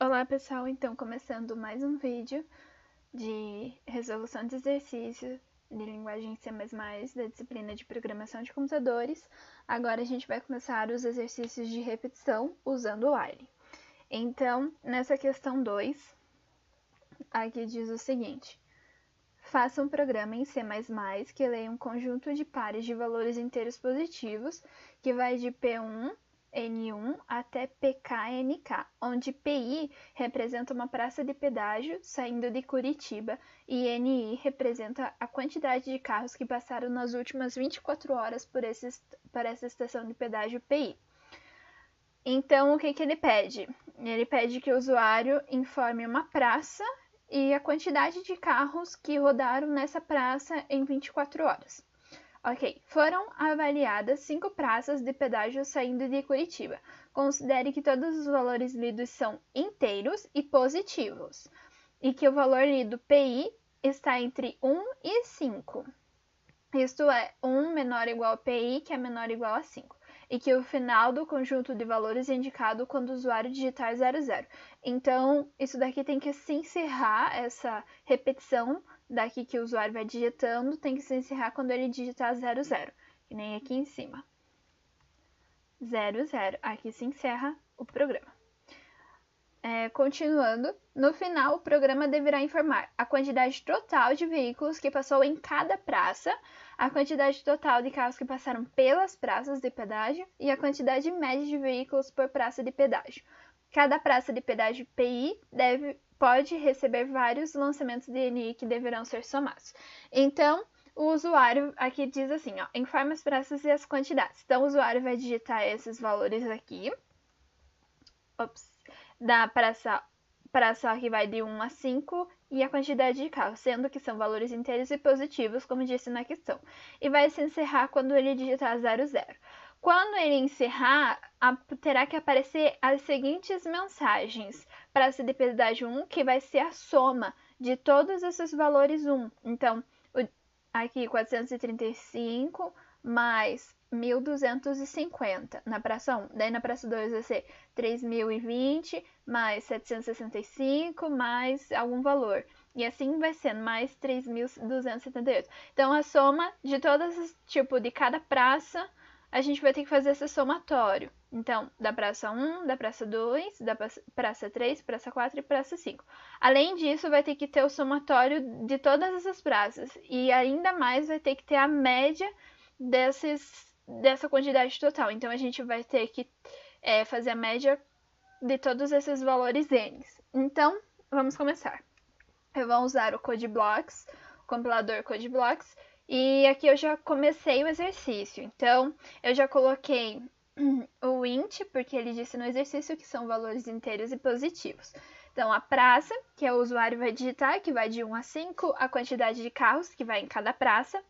Olá pessoal, então começando mais um vídeo de resolução de exercício de linguagem C++ da disciplina de programação de computadores. Agora a gente vai começar os exercícios de repetição usando o while. Então, nessa questão 2, aqui diz o seguinte: faça um programa em C++ que leia um conjunto de pares de valores inteiros positivos que vai de P1 N1 até PKNK, onde PI representa uma praça de pedágio saindo de Curitiba e NI representa a quantidade de carros que passaram nas últimas 24 horas por essa estação de pedágio PI. Então, o que ele pede? Ele pede que o usuário informe uma praça e a quantidade de carros que rodaram nessa praça em 24 horas. Ok, foram avaliadas 5 praças de pedágio saindo de Curitiba. Considere que todos os valores lidos são inteiros e positivos, e que o valor lido PI está entre 1 e 5. Isto é, 1 menor ou igual a PI, que é menor ou igual a 5. E que o final do conjunto de valores é indicado quando o usuário digitar 00. Então, isso daqui tem que se encerrar, essa repetição daqui que o usuário vai digitando, tem que se encerrar quando ele digitar 00, que nem aqui em cima. 00, aqui se encerra o programa. Continuando, no final o programa deverá informar a quantidade total de veículos que passou em cada praça, a quantidade total de carros que passaram pelas praças de pedágio e a quantidade média de veículos por praça de pedágio. Cada praça de pedágio PI pode receber vários lançamentos de NI que deverão ser somados. Então, o usuário aqui diz assim, ó, informa as praças e as quantidades. Então, o usuário vai digitar esses valores aqui. Da praça que vai de 1 a 5 e a quantidade de carros, sendo que são valores inteiros e positivos, como disse na questão. E vai se encerrar quando ele digitar 00. Quando ele encerrar, terá que aparecer as seguintes mensagens. Praça de pedágio 1, que vai ser a soma de todos esses valores 1. Então, aqui 435 mais 1.250 na praça 1. Daí na praça 2 vai ser 3.020 mais 765 mais algum valor. E assim vai sendo mais 3.278. Então, a soma de todas, tipo, de cada praça, a gente vai ter que fazer esse somatório. Então, da praça 1, da praça 2, da praça 3, praça 4 e praça 5. Além disso, vai ter que ter o somatório de todas essas praças. E ainda mais vai ter que ter a média dessa quantidade total. Então, a gente vai ter que fazer a média de todos esses valores N. Então, vamos começar. Eu vou usar o CodeBlocks, o compilador CodeBlocks, e aqui eu já comecei o exercício. Então, eu já coloquei o int, porque ele disse no exercício que são valores inteiros e positivos. Então, a praça, que o usuário vai digitar, que vai de 1 a 5, a quantidade de carros que vai em cada praça.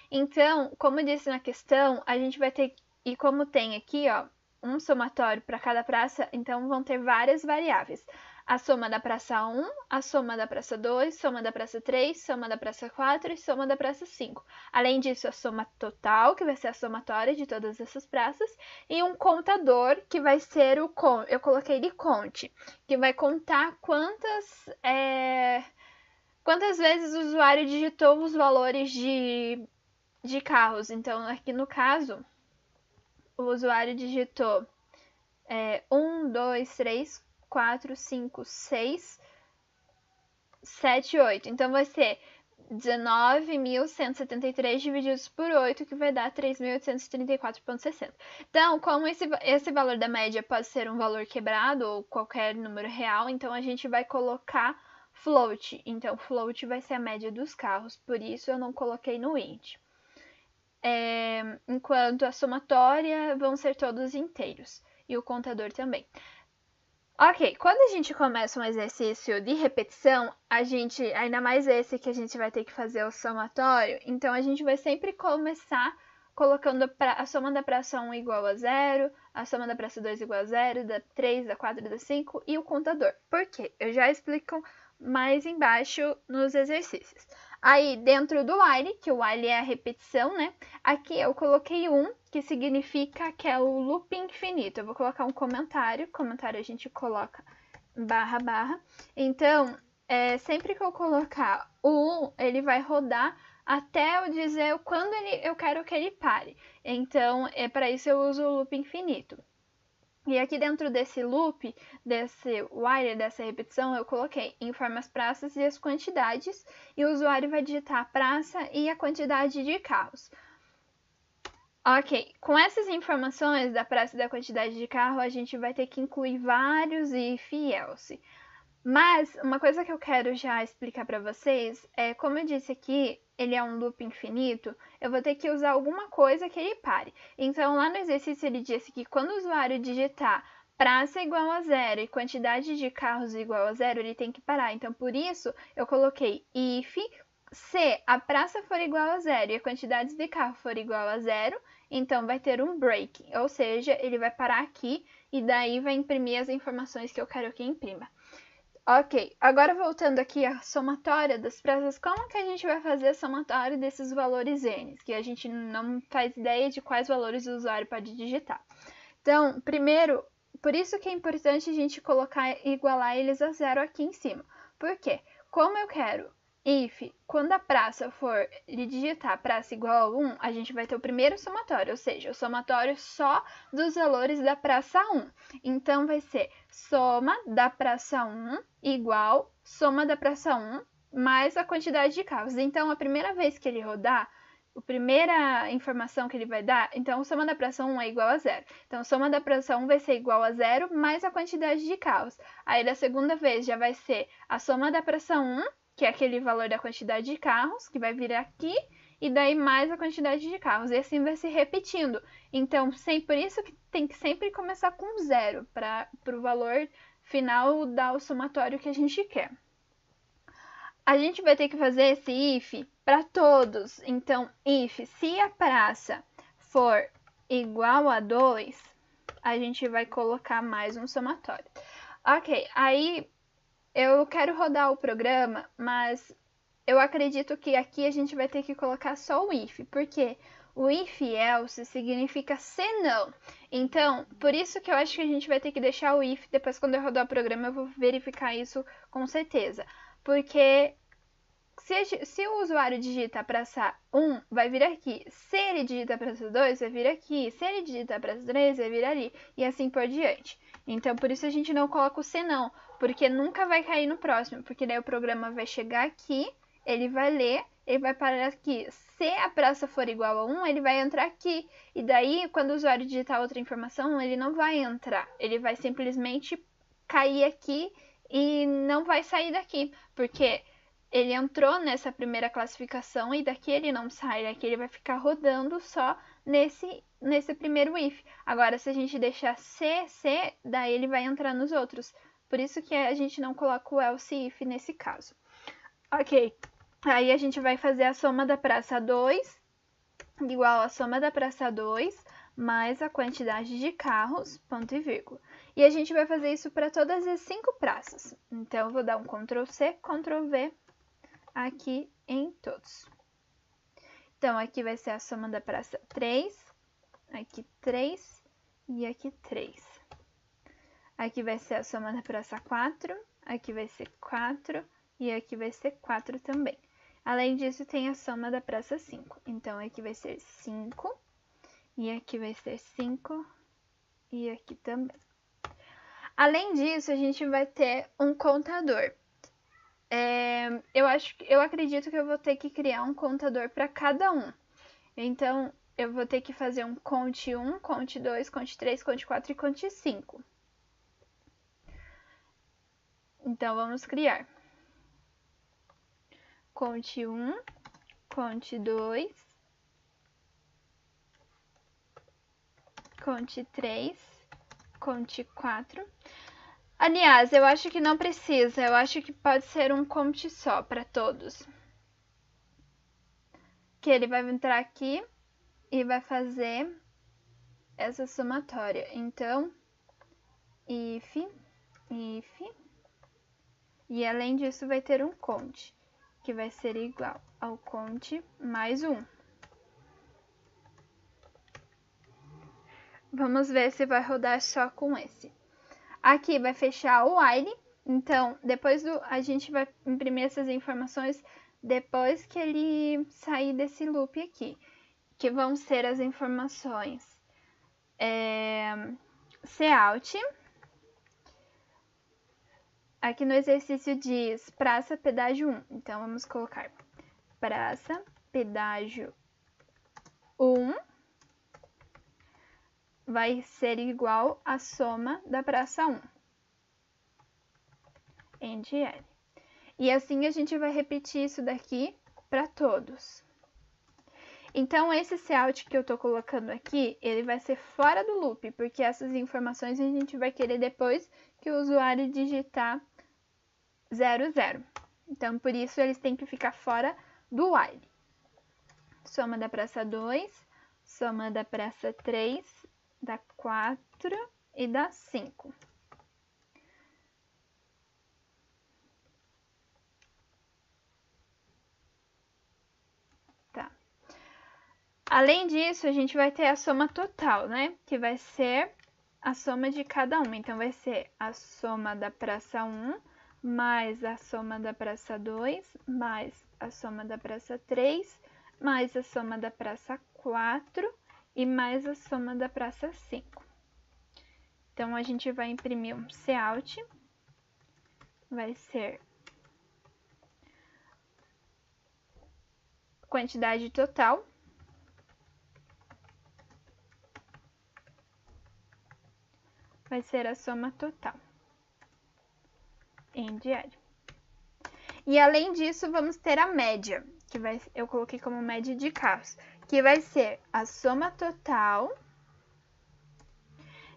Então, como disse na questão, a gente vai ter, e como tem aqui, ó, um somatório para cada praça, então vão ter várias variáveis. A soma da praça 1, a soma da praça 2, soma da praça 3, soma da praça 4 e soma da praça 5. Além disso, a soma total, que vai ser a somatória de todas essas praças, e um contador, que vai ser eu coloquei de conte, que vai contar quantas vezes o usuário digitou os valores de carros. Então, aqui no caso, o usuário digitou 1, 2, 3, 4, 5, 6, 7, 8. Então, vai ser 19.173 divididos por 8, que vai dar 3.834,60. Então, como esse valor da média pode ser um valor quebrado ou qualquer número real, então a gente vai colocar float. Então, float vai ser a média dos carros, por isso eu não coloquei no int. Enquanto a somatória vão ser todos inteiros, e o contador também. Ok, quando a gente começa um exercício de repetição, ainda mais esse que a gente vai ter que fazer o somatório, então a gente vai sempre começar colocando a soma da praça 1 igual a 0, a soma da praça 2 igual a 0, da 3, da 4, da 5 e o contador. Por quê? Eu já explico mais embaixo nos exercícios. Aí, dentro do while, que o while é a repetição, né? Aqui eu coloquei que significa que é o loop infinito. Eu vou colocar um comentário. Comentário a gente coloca barra, barra. Então, sempre que eu colocar o 1, ele vai rodar até eu dizer quando eu quero que ele pare. Então, para isso eu uso o loop infinito. E aqui dentro desse loop, desse while, dessa repetição, eu coloquei informa as praças e as quantidades, e o usuário vai digitar a praça e a quantidade de carros. Ok, com essas informações da praça e da quantidade de carro, a gente vai ter que incluir vários if e else. Mas uma coisa que eu quero já explicar para vocês é, como eu disse aqui, ele é um loop infinito, eu vou ter que usar alguma coisa que ele pare. Então, lá no exercício ele disse que quando o usuário digitar praça igual a 0 e quantidade de carros igual a 0, ele tem que parar. Então, por isso, eu coloquei if se a praça for igual a 0 e a quantidade de carro for igual a 0, então vai ter um break, ou seja, ele vai parar aqui e daí vai imprimir as informações que eu quero que imprima. Ok, agora voltando aqui à somatória das praças, como que a gente vai fazer a somatória desses valores n, que a gente não faz ideia de quais valores o usuário pode digitar. Então, primeiro, por isso que é importante a gente igualar eles a 0 aqui em cima. Por quê? Como eu quero if, quando a praça for digitar praça igual a 1, a gente vai ter o primeiro somatório, ou seja, o somatório só dos valores da praça 1. Então, vai ser soma da praça 1 igual soma da praça 1 mais a quantidade de carros. Então, a primeira vez que ele rodar, a primeira informação que ele vai dar, então, soma da praça 1 é igual a 0. Então, soma da praça 1 vai ser igual a 0 mais a quantidade de carros. Aí, da segunda vez, já vai ser a soma da praça 1, que é aquele valor da quantidade de carros, que vai vir aqui, e daí mais a quantidade de carros. E assim vai se repetindo. Então, por isso que tem que sempre começar com 0, para o valor final dar o somatório que a gente quer. A gente vai ter que fazer esse if para todos. Então, if, se a praça for igual a 2, a gente vai colocar mais um somatório. Ok, aí eu quero rodar o programa, mas eu acredito que aqui a gente vai ter que colocar só o if, porque o if else significa se não. Então, por isso que eu acho que a gente vai ter que deixar o if, depois quando eu rodar o programa eu vou verificar isso com certeza. Porque se o usuário digita praça 1, vai vir aqui. Se ele digita praça 2, vai vir aqui. Se ele digita praça 3, vai vir ali. E assim por diante. Então, por isso a gente não coloca o se não, porque nunca vai cair no próximo. Porque daí o programa vai chegar aqui, ele vai ler, ele vai parar aqui. Se a praça for igual a 1, ele vai entrar aqui. E daí, quando o usuário digitar outra informação, ele não vai entrar. Ele vai simplesmente cair aqui e não vai sair daqui. Porque ele entrou nessa primeira classificação e daqui ele não sai, daqui ele vai ficar rodando só nesse primeiro if. Agora, se a gente deixar C, daí ele vai entrar nos outros. Por isso que a gente não coloca o else if nesse caso. Ok, aí a gente vai fazer a soma da praça 2 igual a soma da praça 2 mais a quantidade de carros, ponto e vírgula. E a gente vai fazer isso para todas as 5 praças. Então, eu vou dar um Ctrl C, Ctrl V aqui em todos. Então, aqui vai ser a soma da praça 3, aqui 3 e aqui 3. Aqui vai ser a soma da praça 4, aqui vai ser 4 e aqui vai ser 4 também. Além disso, tem a soma da praça 5. Então, aqui vai ser 5 e aqui vai ser 5 e aqui também. Além disso, a gente vai ter um contador. Eu acredito que eu vou ter que criar um contador para cada um. Então, eu vou ter que fazer um conte 1, conte 2, conte 3, conte 4 e conte 5. Então, vamos criar. Conte 1, conte 2, conte 3, conte 4. Aliás, eu acho que não precisa, eu acho que pode ser um conte só para todos. Que ele vai entrar aqui e vai fazer essa somatória. Então, if, e além disso vai ter um conte, que vai ser igual ao conte mais 1. Vamos ver se vai rodar só com esse. Aqui vai fechar o while Então, a gente vai imprimir essas informações depois que ele sair desse loop aqui, que vão ser as informações Cout. Aqui no exercício diz praça, pedágio 1. Então, vamos colocar praça, pedágio 1 vai ser igual à soma da praça 1. End L. E assim a gente vai repetir isso daqui para todos. Então, esse Cout que eu estou colocando aqui, ele vai ser fora do loop, porque essas informações a gente vai querer depois que o usuário digitar 00. Então, por isso, eles têm que ficar fora do while. Soma da praça 2, soma da praça 3, da 4 e da 5. Tá. Além disso, a gente vai ter a soma total, né? Que vai ser a soma de cada uma. Então, vai ser a soma da praça 1, mais a soma da praça 2, mais a soma da praça 3, mais a soma da praça 4 e mais a soma da praça 5. Então, a gente vai imprimir um Cout, vai ser quantidade total, vai ser a soma total. End L. E além disso, vamos ter a média, que eu coloquei como média de carros, que vai ser a soma total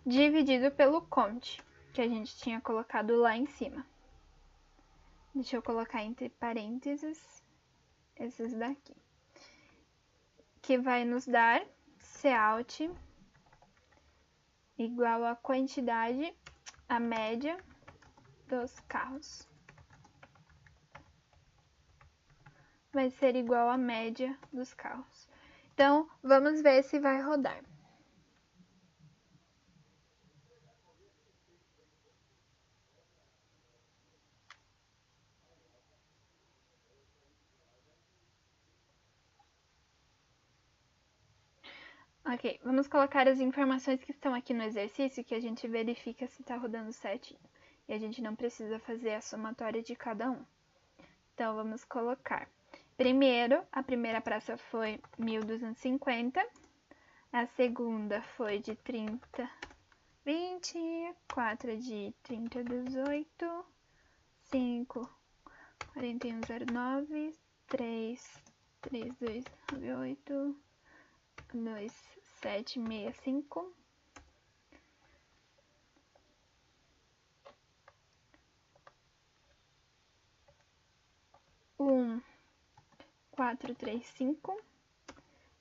dividido pelo count, que a gente tinha colocado lá em cima. Deixa eu colocar entre parênteses esses daqui. Que vai nos dar Cout igual a quantidade, a média dos carros. Vai ser igual à média dos carros. Então, vamos ver se vai rodar. Ok, vamos colocar as informações que estão aqui no exercício, que a gente verifica se está rodando certinho. E a gente não precisa fazer a somatória de cada um. Então, vamos colocar. Primeiro, a primeira praça foi 1.250. A segunda foi de 30, 20. 4 de 30, 18. 5, 4109. 3, 3298. 2765. 435.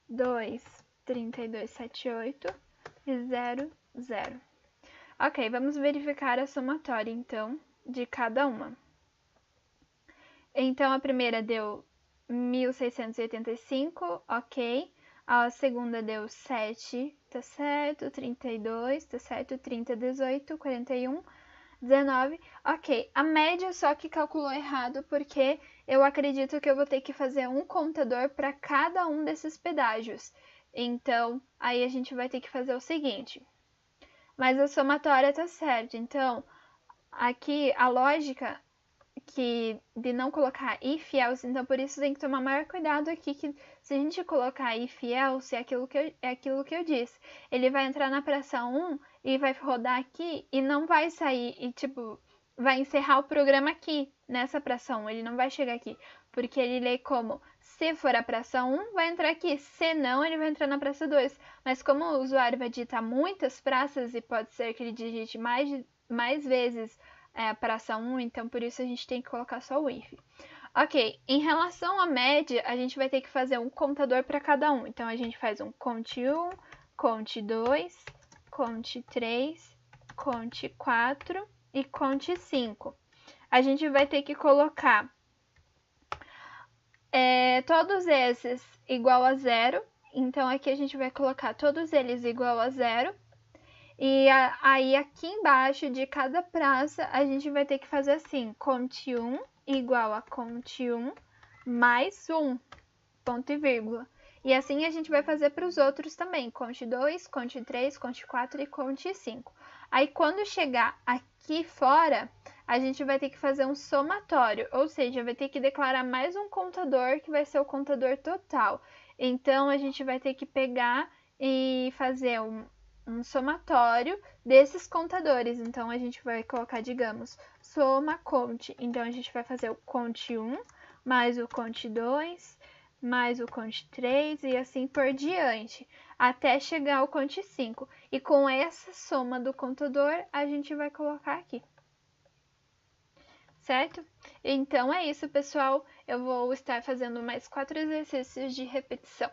2, 3278 e 0, 0. Ok, vamos verificar a somatória, então, de cada uma. Então, a primeira deu 1.685, ok. A segunda deu 7, tá certo. 32, tá certo. 30, 18, 41, 19, ok. A média só que calculou errado, porque eu acredito que eu vou ter que fazer um contador para cada um desses pedágios. Então, aí a gente vai ter que fazer o seguinte. Mas a somatória tá certa. Então, aqui a lógica de não colocar if else, então por isso tem que tomar maior cuidado aqui, que se a gente colocar if else, é aquilo que eu disse. Ele vai entrar na praça 1 e vai rodar aqui e não vai sair, e tipo, vai encerrar o programa aqui, nessa praça 1, ele não vai chegar aqui, porque ele lê como, se for a praça 1, vai entrar aqui, se não, ele vai entrar na praça 2. Mas como o usuário vai digitar muitas praças, e pode ser que ele digite mais vezes a praça 1, então por isso a gente tem que colocar só o if. Ok, em relação à média, a gente vai ter que fazer um contador para cada um. Então, a gente faz um count 1, count 2, count 3, count 4 e count 5. A gente vai ter que colocar todos esses igual a 0. Então, aqui a gente vai colocar todos eles igual a 0. E aí aqui embaixo de cada praça a gente vai ter que fazer assim, conte 1 igual a conte 1 mais 1, ponto e vírgula. E assim a gente vai fazer para os outros também, conte 2, conte 3, conte 4 e conte 5. Aí quando chegar aqui fora, a gente vai ter que fazer um somatório, ou seja, vai ter que declarar mais um contador que vai ser o contador total. Então a gente vai ter que pegar e fazer um somatório desses contadores. Então a gente vai colocar, digamos, soma conte. Então a gente vai fazer o conte 1 mais o conte 2 mais o conte 3 e assim por diante, até chegar ao conte 5. E com essa soma do contador, a gente vai colocar aqui. Certo? Então é isso, pessoal. Eu vou estar fazendo mais 4 exercícios de repetição.